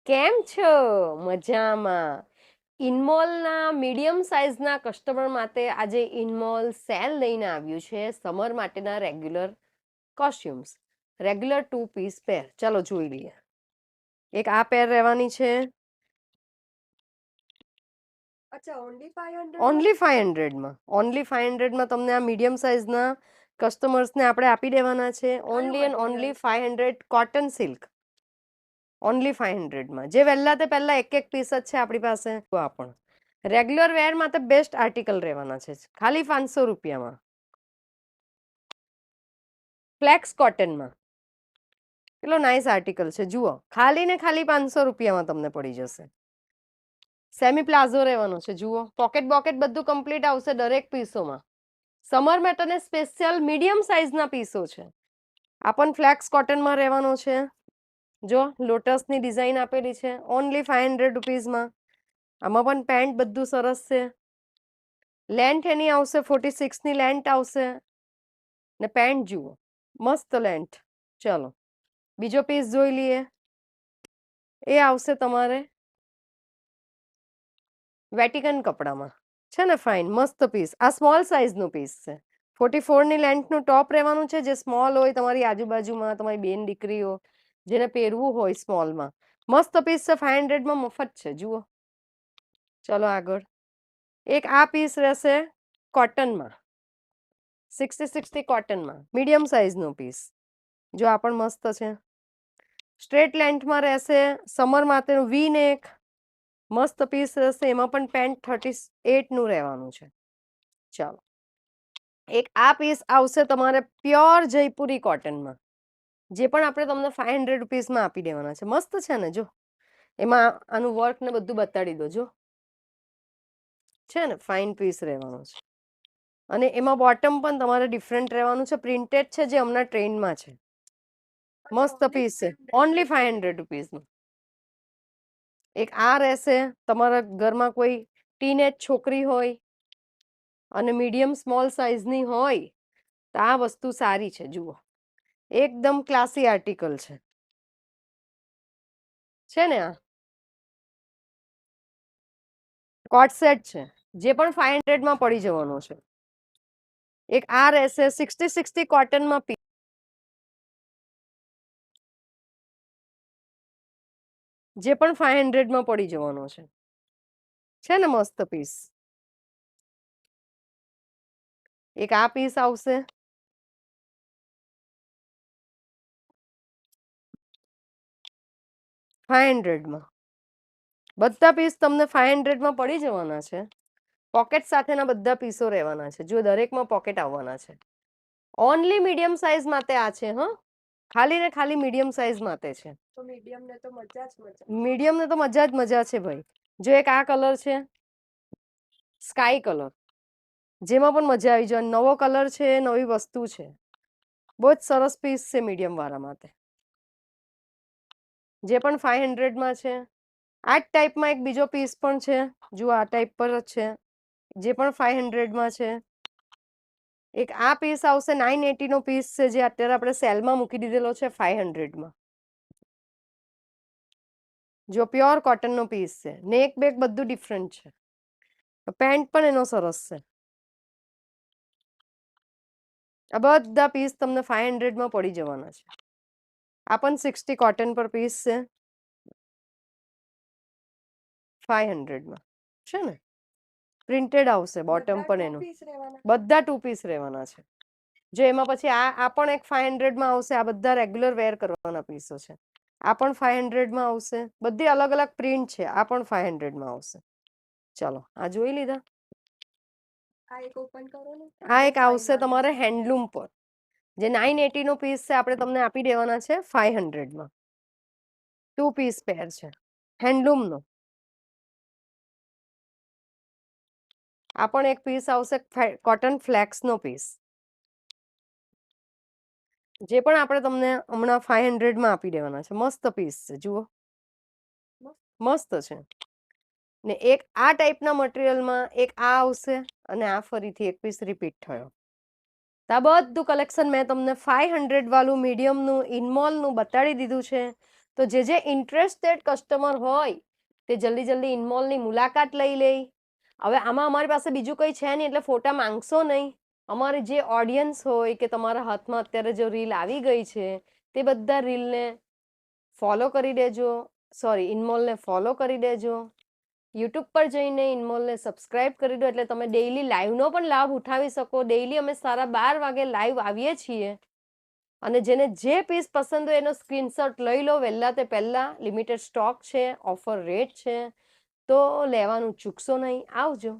કેમ છો? મજામાં. ઇનમોલના મીડિયમ સાઇઝના કસ્ટમર માટે આજે ઇનમોલ સેલ લઈને આવ્યું છે સમર માટેના regular costumes. Regular 2 piece pair. ચાલો જોઈ લઈએ. એક આ પેર રહેવાની છે. અચ્છા ઓન્લી 500 ઓન્લી 500માં. ઓન્લી 500માં તમને આ મીડિયમ સાઇઝના કસ્ટમર્સને આપણે આપી દેવાના છે. Only and only 500 cotton silk. Only 500માં. જે વહેલા તે પહેલા એક પીસ જ છે આપણી પાસે. તો આ પણ રેગ્યુલર વેર માટે બેસ્ટ આર્ટિકલ રહેવાના છે ખાલી 500 રૂપિયામાં. ફ્લેક્સ કોટનમાં. કેટલો નાઇસ આર્ટિકલ છે જુઓ. ખાલી ને ખાલી 500 રૂપિયામાં તમને પડી જશે. સેમી પ્લાઝો રહેવાનો છે જુઓ. પોકેટ બોકેટ બધું કમ્પ્લીટ આવશે દરેક પીસોમાં. સમર મેટરને સ્પેશિયલ મીડિયમ સાઇઝના પીસો છે. આ પણ ફ્લેક્સ કોટનમાં રહેવાનો છે. જો લોટસની ડિઝાઇન આપેલી છે ઓનલી 500 રૂપીઝમાં. આમાં પણ પેન્ટ બધું સરસ છે. લેન્થ એની આવશે 46ની લેન્થ આવશે ને પેન્ટ જુઓ મસ્ત લેન્થ. ચલો બીજો પીસ જોઈ લઈએ. એ આવશે તમારે વેટિકન કપડામાં. છે ને ફાઇન મસ્ત પીસ. આ સ્મોલ સાઇઝનું પીસ છે. 44ની લેન્થનું ટોપ રહેવાનું છે. જે સ્મોલ હોય તમારી આજુબાજુમાં તમારી બેન દીકરીઓ જેને પહેરવું હોય સ્મોલમાં. મસ્ત પીસ છે. 500માં મફત છે જુઓ. ચલો આગળ. એક આ પીસ રહેશે કોટનમાં. 60 કોટનમાં મીડિયમ સાઇઝનો પીસ. જો આ પણ મસ્ત છે. સ્ટ્રેટ લેન્થમાં રહેશે. સમર માટેનું વી નેક મસ્ત પીસ રહેશે. એમાં પણ પેન્ટ 38નું રહેવાનું છે. ચાલો એક આ પીસ આવશે તમારે પ્યોર જયપુરી કોટનમાં. જે પણ આપણે તમને 500 રૂપીસમાં આપી દેવાના છે. મસ્ત છે ને જો. એમાં આનું વર્ક ને બધું બતાડી દો જો. છે ને ફાઇન પીસ રહેવાનો છે. અને એમાં બોટમ પણ તમારે ડિફરન્ટ રહેવાનું છે. પ્રિન્ટેડ છે જે હમણાં ટ્રેન્ડમાં છે. મસ્ત પીસ છે. ઓનલી 500 રૂપીસમાં. એક આ રહેશે. તમારા ઘરમાં કોઈ ટીનેજ છોકરી હોય અને મીડિયમ સ્મોલ સાઇઝની હોય તો આ વસ્તુ સારી છે જુઓ. એકદમ ક્લાસી આર્ટિકલ છે. છે ને આ કોટ સેટ છે. જે પણ 500માં પડી જવાનો છે. એક આ રહેશે 60 કોટનમાં પીસ. જે પણ 500માં પડી જવાનો છે. છે ને મસ્ત પીસ. એક આ પીસ આવશે 500માં. બધા પીસ તમને 500માં પડી જવાના છે. પોકેટ સાથેના બધા પીસો રહેવાના છે. જો દરેકમાં પોકેટ આવવાના છે. ઓનલી મીડિયમ સાઇઝ માટે આ છે. હા ખાલી ને ખાલી મીડિયમ સાઇઝ માટે છે. તો મીડિયમ ને તો મજા જ મજા. મીડિયમ ને તો મજા જ મજા છે ભાઈ. જો એક આ કલર છે સ્કાય કલર. જેમાં પણ મજા આવી જાય. નવો કલર છે. નવી વસ્તુ છે. બહુ જ સરસ પીસ છે મીડિયમ વાળા માટે. જે પણ 500માં છે. આ જ ટાઈપમાં એક બીજો પીસ પણ છે. જુઓ આ ટાઈપ પર જ છે. જે પણ 500માં છે. એક આ પીસ આવશે 980નો પીસ છે. જે અત્યારે આપણે સેલમાં મૂકી દીધેલો છે 500માં. જો પ્યોર કોટનનો પીસ છે. નેક બેક બધું ડિફરન્ટ છે. પેન્ટ પણ એનો સરસ છે. આ બધા પીસ તમને 500માં પડી જવાના છે. આ પણ 60 કોટન પર પીસ છે 500માં. છે ને પ્રિન્ટેડ આવશે બોટમ પણ એનું. બધા 2 પીસ રહેવાના છે. જો એમાં પછી આ પણ એક 500માં આવશે. આ બધા રેગ્યુલર વેર કરવાના પીસો છે. આ પણ 500માં આવશે. બધી અલગ અલગ પ્રિન્ટ છે. આ પણ 500માં આવશે. ચલો આ જોઈ લીધા. આ એક ઓપન કરો ને. આ એક આવશે તમારે હેન્ડલૂમ પર. જે 980નો પીસ છે. આપણે તમને આપી દેવાના છે 500માં. 2 પીસ પેર છે હેન્ડલૂમનો. આ પણ એક પીસ આવશે કોટન ફ્લેક્સનો પીસ. જે પણ આપણે તમને હમણાં 500માં આપી દેવાના છે. મસ્ત પીસ છે જુઓ. મસ્ત છે. ને એક આ ટાઈપના મટીરિયલમાં એક આ આવશે અને આ ફરીથી એક પીસ રિપીટ થયો. આ બધું કલેક્શન મેં તમને 500 વાળું મીડિયમનું ઇનમોલનું બતાડી દીધું છે. તો જે ઇન્ટરેસ્ટેડ કસ્ટમર હોય તે જલ્દી ઇનમોલની મુલાકાત લઈ લે. હવે આમાં અમારી પાસે બીજું કંઈ છે નહીં એટલે ફોટા માંગશો નહીં. અમારી જે ઓડિયન્સ હોય કે તમારા હાથમાં અત્યારે જો રીલ આવી ગઈ છે તે બધા રીલને ફોલો કરી દેજો. સોરી, ઇનમોલને ફોલો કરી દેજો. યુટ્યુબ પર જઈને ઇનમોલને સબસ્ક્રાઇબ કરી દો એટલે તમે ડેઈલી લાઈવનો પણ લાભ ઉઠાવી શકો. ડેઈલી અમે 12:30 વાગે લાઈવ આવીએ છીએ અને જેને જે પીસ પસંદ હોય એનો સ્ક્રીનશોટ લઈ લો વહેલા તે પહેલાં. લિમિટેડ સ્ટોક છે, ઓફર રેટ છે, તો લેવાનું ચૂકશો નહીં. આવજો.